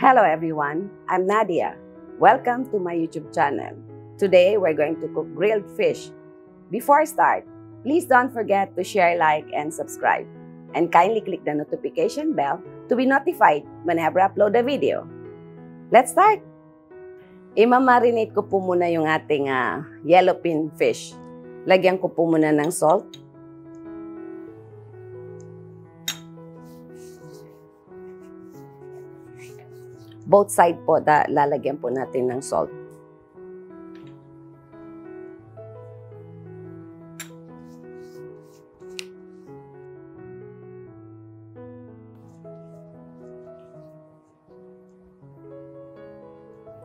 Hello everyone, I'm Nadia. Welcome to my YouTube channel. Today we're going to cook grilled fish. Before I start, please don't forget to share, like, and subscribe. And kindly click the notification bell to be notified whenever I upload a video. Let's start! Imamarinate ko po muna yung ating yellowfin fish. Lagyan ko po muna ng salt. Both side po, lalagyan po natin ng salt.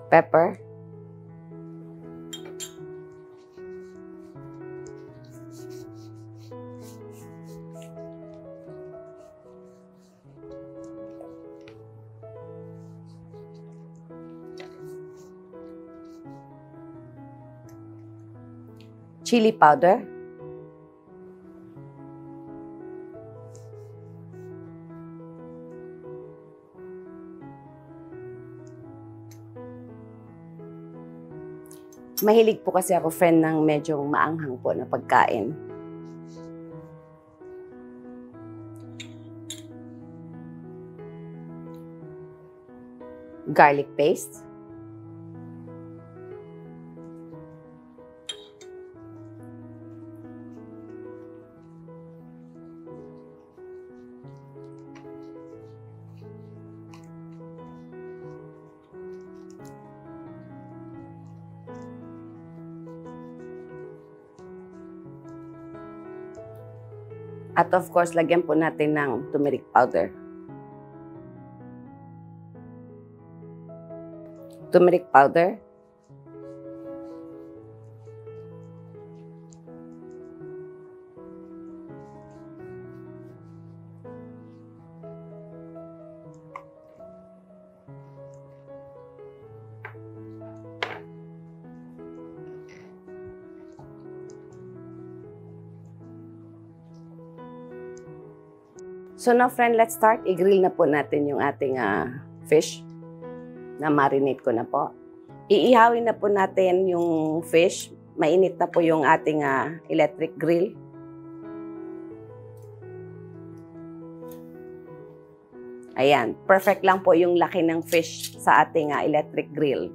Pepper. Chili powder. Mahilig po kasi ako, friend, ng medyo maanghang po na pagkain. Garlic paste. At of course, lagyan po natin ng turmeric powder. Turmeric powder. So now, friend, let's start. I-grill na po natin yung ating fish na marinate ko na po. Iihawin na po natin yung fish. Mainit na po yung ating electric grill. Ayan, perfect lang po yung laki ng fish sa ating electric grill.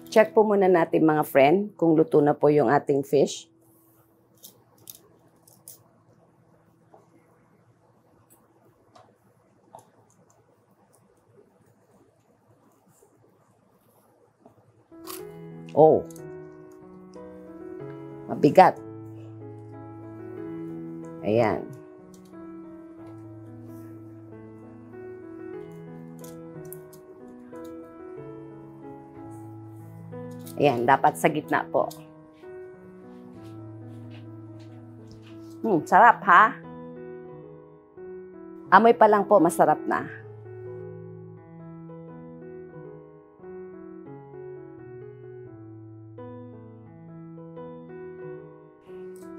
Check po muna natin, mga friend, kung luto na po yung ating fish. Oh, mabigat. Ayan. Ayan, dapat sa gitna po. Sarap, ha? Amoy pa lang po, masarap na.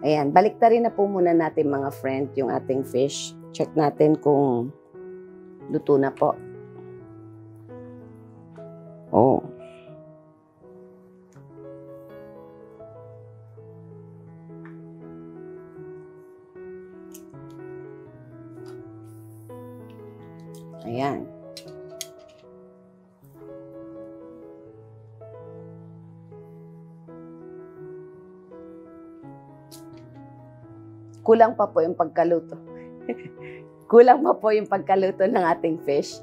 Ayan, baliktarin na po muna natin, mga friend, yung ating fish. Check natin kung luto na po. Oh. Ayan. Kulang pa po yung pagkaluto. Kulang pa po yung pagkaluto ng ating fish.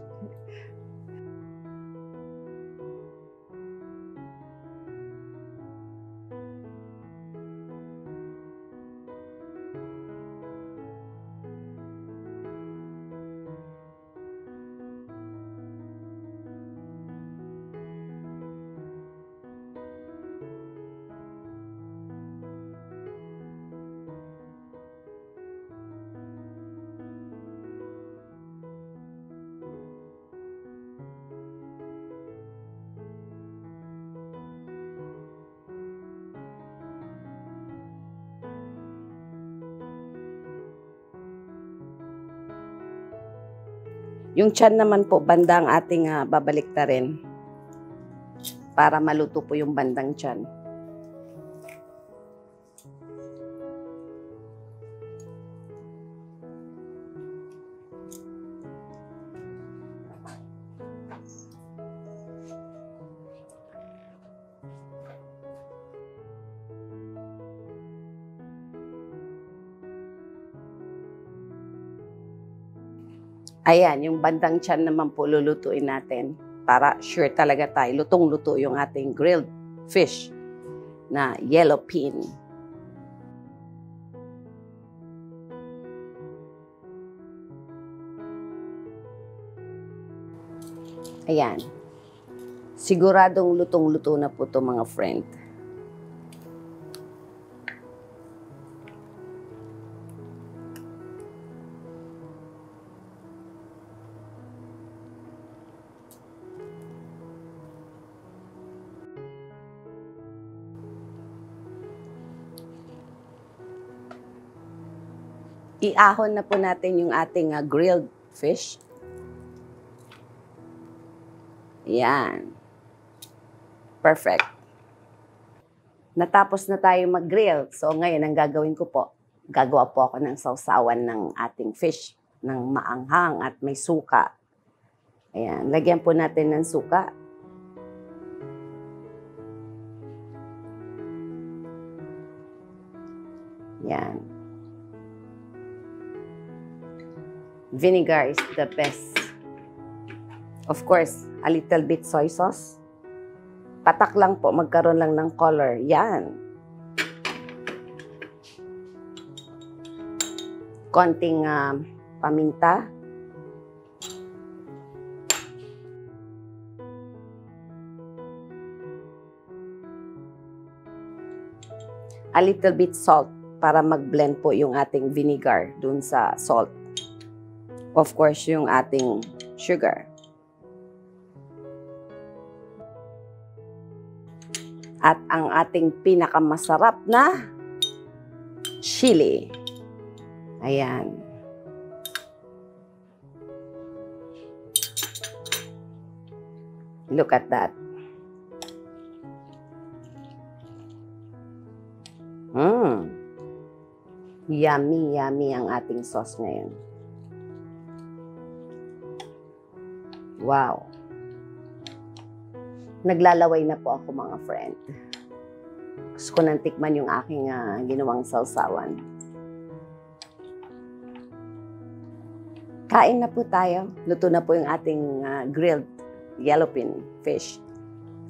Yung tiyan naman po, bandang ating babaliktarin para maluto po yung bandang tiyan. Ayan, yung bandang tiyan naman po lulutuin natin para sure talaga tayo lutong-luto yung ating grilled fish na yellow pin. Ayan. Siguradong lutong-luto na po to mga friend. Iahon na po natin yung ating grilled fish. Yan. Perfect. Natapos na tayo mag-grill. So ngayon, ang gagawin ko po, gagawa po ako ng sausawan ng ating fish, ng maanghang at may suka. Ayan. Lagyan po natin ng suka. Yan. Vinegar is the best. Of course, a little bit soy sauce. Patak lang po, magkaroon lang ng color. Yan. Konting paminta. A little bit salt para mag-blend po yung ating vinegar dun sa salt. Of course, yung ating sugar. At ang ating pinakamasarap na chili. Ayan. Look at that. Yummy, yummy ang ating sauce ngayon. Wow. Naglalaway na po ako mga friend. Gusto ko nang tikman yung aking ginawang sausawan. Kain na po tayo. Luto na po yung ating grilled yellowfin fish.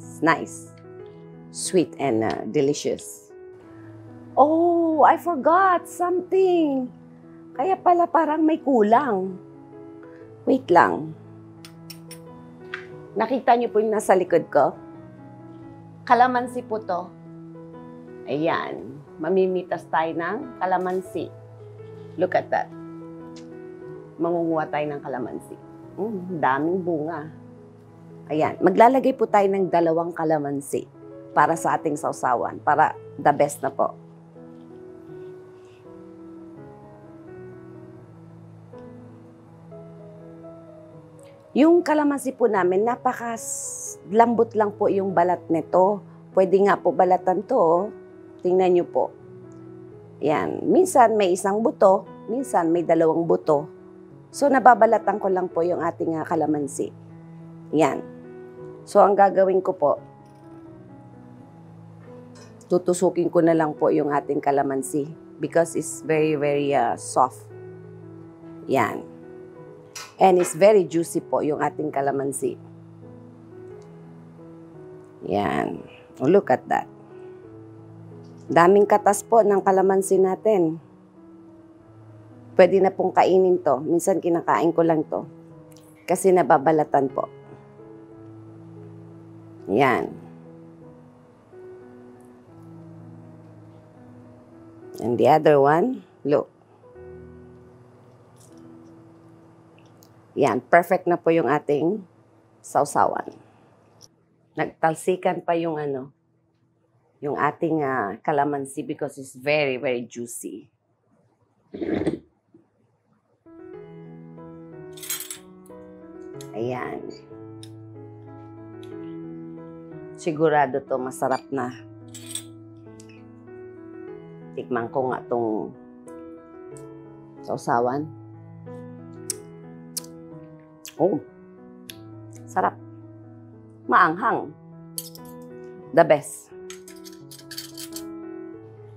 It's nice. Sweet and delicious. Oh, I forgot something. Kaya pala parang may kulang. Wait lang. Nakita niyo po yung nasa likod ko? Kalamansi po to. Ayan. Mamimitas tayo ng kalamansi. Look at that. Mangunguha tayo ng kalamansi. Daming bunga. Ayan. Maglalagay po tayo ng 2 kalamansi para sa ating sausawan. Para the best na po. Yung kalamansi po namin, napaka-lambot lang po yung balat nito. Pwede nga po balatan to. Tingnan nyo po. Yan. Minsan may 1 buto, minsan may 2 buto. So, nababalatan ko lang po yung ating kalamansi. Yan. So, ang gagawin ko po, tutusukin ko na lang po yung ating kalamansi because it's very, very soft. Yan. And it's very juicy po yung ating kalamansi. Yan. Oh, look at that. Daming katas po ng kalamansi natin. Pwede na pong kainin to. Minsan kinakain ko lang to. Kasi nababalatan po. Yan. And the other one, look. Yan, perfect na po yung ating sausawan. Nagtalsikan pa yung yung ating kalamansi because it's very, very juicy. Ayan. Sigurado to masarap na. Tikman ko nga tong sausawan. Oh, sarap. Maanghang. The best.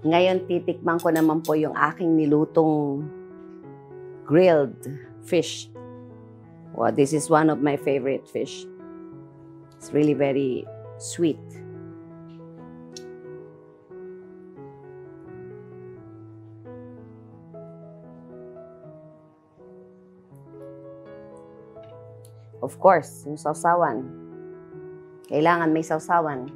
Ngayon, titikman ko naman po yung aking nilutong grilled fish. Well, this is one of my favorite fish. It's really very sweet. Of course, yung sausawan. Kailangan may sausawan.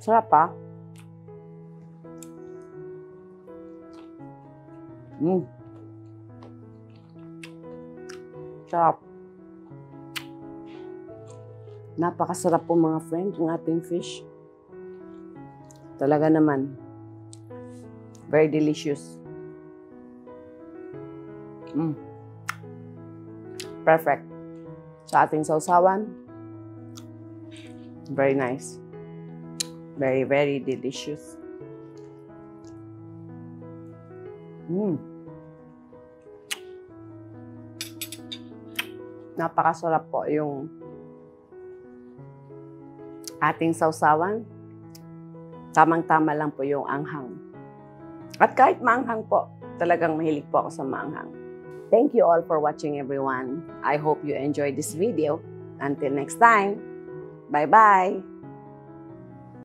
Sarap pa. Sarap. Napakasarap po mga friends ng ating fish. Talaga naman. Very delicious. Perfect. Sa ating sausawan. Very nice. Very, very delicious. Napakasarap po yung ating sausawan. Tamang-tama lang po yung anghang. At kahit maanghang po, talagang mahilig po ako sa maanghang. Thank you all for watching, everyone. I hope you enjoyed this video. Until next time, bye-bye!